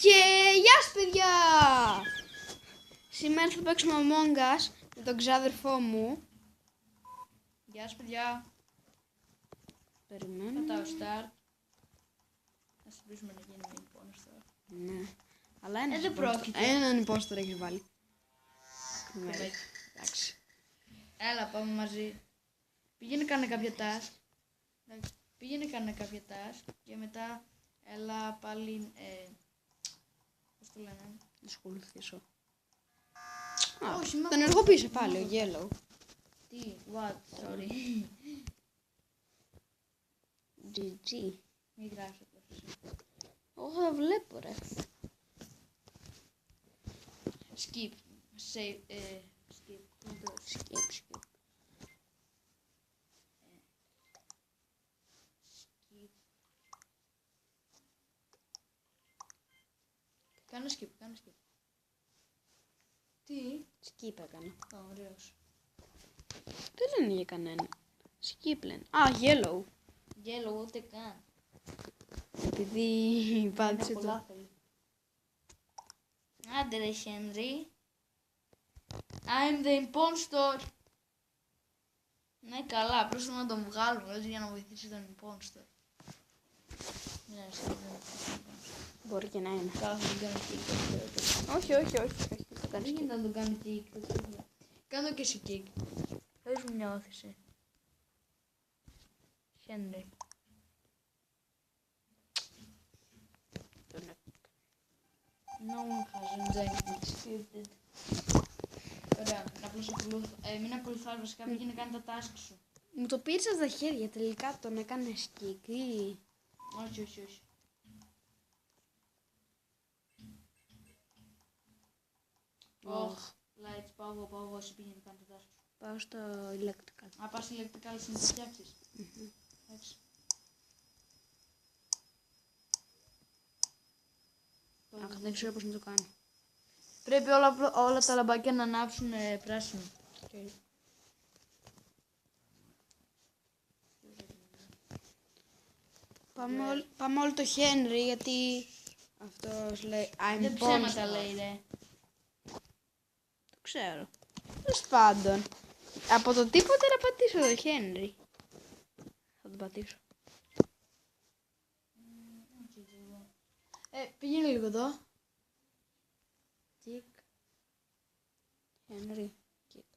Και γεια σας παιδιά! Σήμερα θα παίξουμε Among Us με τον ξάδερφό μου. Γεια σας παιδιά. Περιμένουμε. Πατάω start. Να συμπλήσουμε να γίνει imposter. Ναι. Αλλά ένας δεν πρόκειται. έναν imposter έχεις βάλει. Ναι. Εντάξει. Έλα πάμε μαζί. Πήγαινε κάνε κάποια task. Εντάξει. Πήγαινε κάνε κάποια task. Και μετά έλα πάλι πώς το λένε. Να ασχοληθήσω. Όχι, μα τον ενεργοποίησε πάλι ο Yellow. τι, what, sorry. GG. Μη γράψετε. Εγώ θα βλέπω ρε. Skip. Save, skip. Skip. Skip. Κάνε skip, κάνε skip. Τι? Skip έκανα. Ωραίος. Δεν λένε για κανένα. Skip λένε. Α, Yellow. Yellow ούτε καν. Επειδή πάτησε Είναι πολλά το. θέλει. Άντε ρε Henry. I'm the impostor. Ναι καλά, απλώς θέλω να τον βγάλουμε έτσι για να βοηθήσει τον impostor. Ναι, Μπορεί και να είναι. καλά θα τον κάνω kick. Όχι. Θα Δεν κάνεις γίνεται να τον κάνω kick. Κάνω και εσύ kick. Δες μου μια όθηση. Henry. No one has injected stupid. Ωραία, μην ακολουθάς βασικά, πήγαινε κάνει τα task σου. Μου το πήρες στα χέρια τελικά τον έκανε skip. Όχι. Όχι. Lights, πάω εγώ, εσύ πήγαινε κάνει τα task σου. Πάω στο electrical. Α, πας ηλεκτρικά, αλλά να τα φτιάξεις. Εντάξει. Αχ, δεν ξέρω πώς να το κάνω. Πρέπει όλα τα λαμπάκια να ανάψουν πράσινο. Okay. Πάμε όλο το Henry γιατί αυτός λέει I'm Δεν Bonster. ψέματα λέει ρε. Το ξέρω. Τέλος πάντων. Από το τίποτα να πατήσω το Henry. Θα τον πατήσω. Πήγαινε λίγο εδώ. Τικ. Henry. Κοίτα.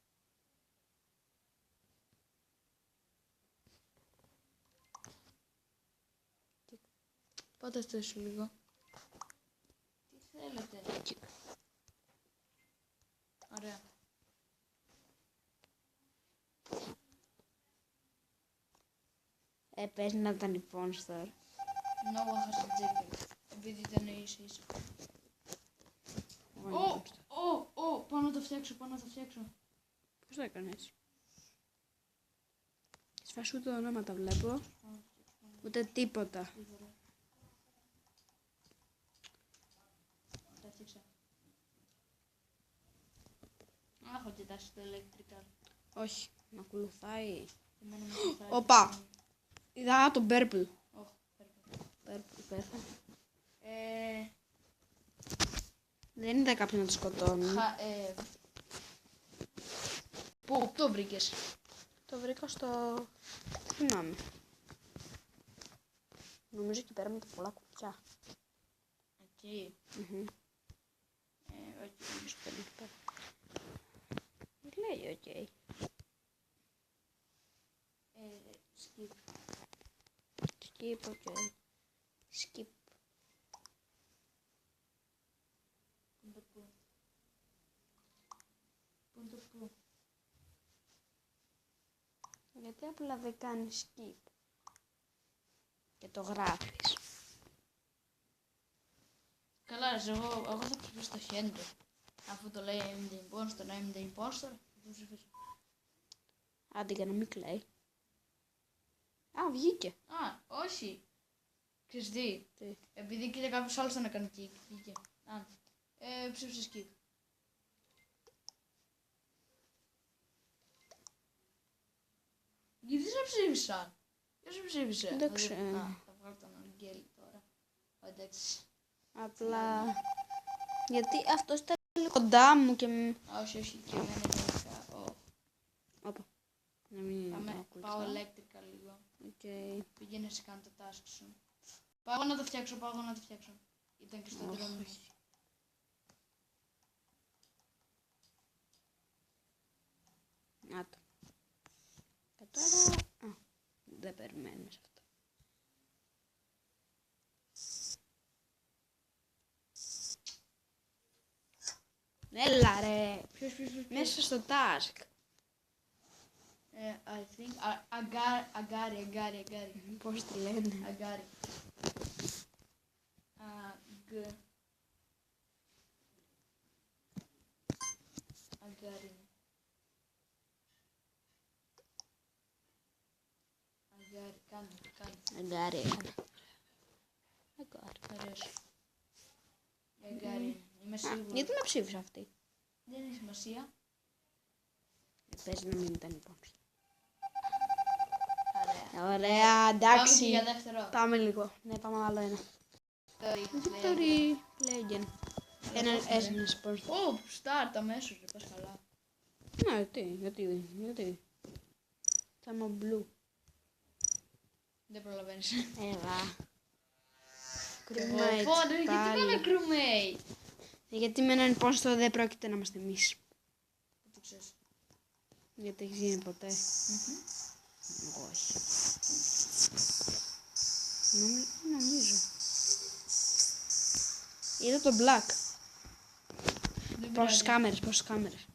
Πάτε αυτό σου λίγο. Τι θέλετε. Κοίτα. Ωραία. Πες να ήταν λοιπόν στο. No one has rejected. Επειδή ήταν ίσα. Πάω να το φτιάξω. Πώς το έκανες. Σφάσου ούτε ονόματα βλέπω. Ούτε τίποτα. Τα φτιάξα. Έχω κοιτάσει το electrical. Όχι, με ακολουθάει. Εμένα με βοηθάει. Οπα. Είδα τον Purple. Όχι, Purple πέθανε. Δεν είδα κάποιον να το σκοτώνει. Πού το βρήκες. Το βρήκα στο. Θυμάμαι. Νομίζω εκεί πέρα με τα πολλά κουπιά. Εκεί. Όχι, νομίζω πέρα εκεί πέρα. Λέει, οκ. Skip. Skip, οκ. Skip. Πού είναι το πού. Γιατί απλά δεν κάνει skip. Και το γράφεις. Καλά ρε, εγώ θα ψηφίσω το Henry. Αφού το λέει I'm the imposter, θα το ψηφίσω. Άντε για να μην κλαίει. Α, βγήκε. Α, όχι. Ξέρεις τι. Τι. Επειδή κοίτα κάποιος άλλος θα να κάνει kick. Βγήκε. Α, ψήφισες kick. Γιατί σε ψήφισαν. Ποιος σε ψήφισε. Δεν ξέρω. Α, θα βγάλω τον Αγγέλη τώρα. Εντάξει. Απλά... Γιατί αυτό ήταν λίγο κοντά μου και... Όχι, όχι, και εμένα είναι Όπα. Να μην το πάω κλειστώ. electrical λίγο. Οκ. Πήγαινε σε κάνω τα task σου. Πάω να το φτιάξω, Ήταν και στο δρόμο. Να το. Και τώρα... Α, δεν περιμένεις αυτό. Έλα ρε. Ποιος. Μέσα στο task. I think, αγκάρι. Πώς τη λένε. Αγκάρι. Αγκάρι. Αγκάρι, κάνει. Αγκάρι. Μ' αρέσει. Αγκάρι, είμαι σίγουρη. Γιατί με ψήφισε αυτή. Δεν έχει σημασία. Πες να μην ήταν λοιπόν. Ωραία. Ωραία, Πάμε και εντάξει. για δεύτερο. Πάμε λίγο. Ναι, πάμε άλλο ένα. Victory Legend. Ένα σπορ. Ω, start αμέσως, ρε, πας καλά. Ναι, γιατί. Θα είμαι blue. Δεν προλαβαίνεις. Έλα. Πω, Crewmate γιατί πάλι. πάμε crewmate. Γιατί με έναν πόνστο δεν πρόκειται να είμαστε εμείς. Πού το ξέρεις. Γιατί έχεις γίνει ποτέ. Εγώ όχι. Νομίζω. Είδα το black. Δεν Πόσες πειράζει. κάμερες.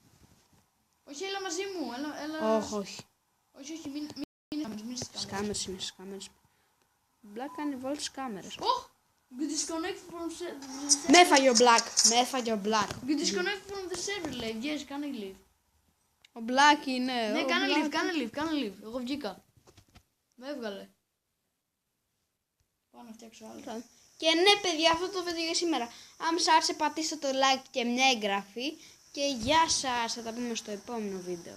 Όχι, έλα μαζί μου. Έλα. Όχι. Όχι, μην στις κάμερες. Σκάμερες. Black κάνει volt στις κάμερες. Oh, you disconnect from the server. Με έφαγε ο black. You disconnect from the server, λέει. Yes, κάνε leave. Ο black είναι. Ναι, ο κάνε leave. Εγώ βγήκα. Με έβγαλε. Πάω να φτιάξω άλλο. Και ναι παιδιά, αυτό το βίντεο για σήμερα. Αν σας άρεσε πατήστε το like και μια εγγραφή. Και γεια σας, θα τα πούμε στο επόμενο βίντεο.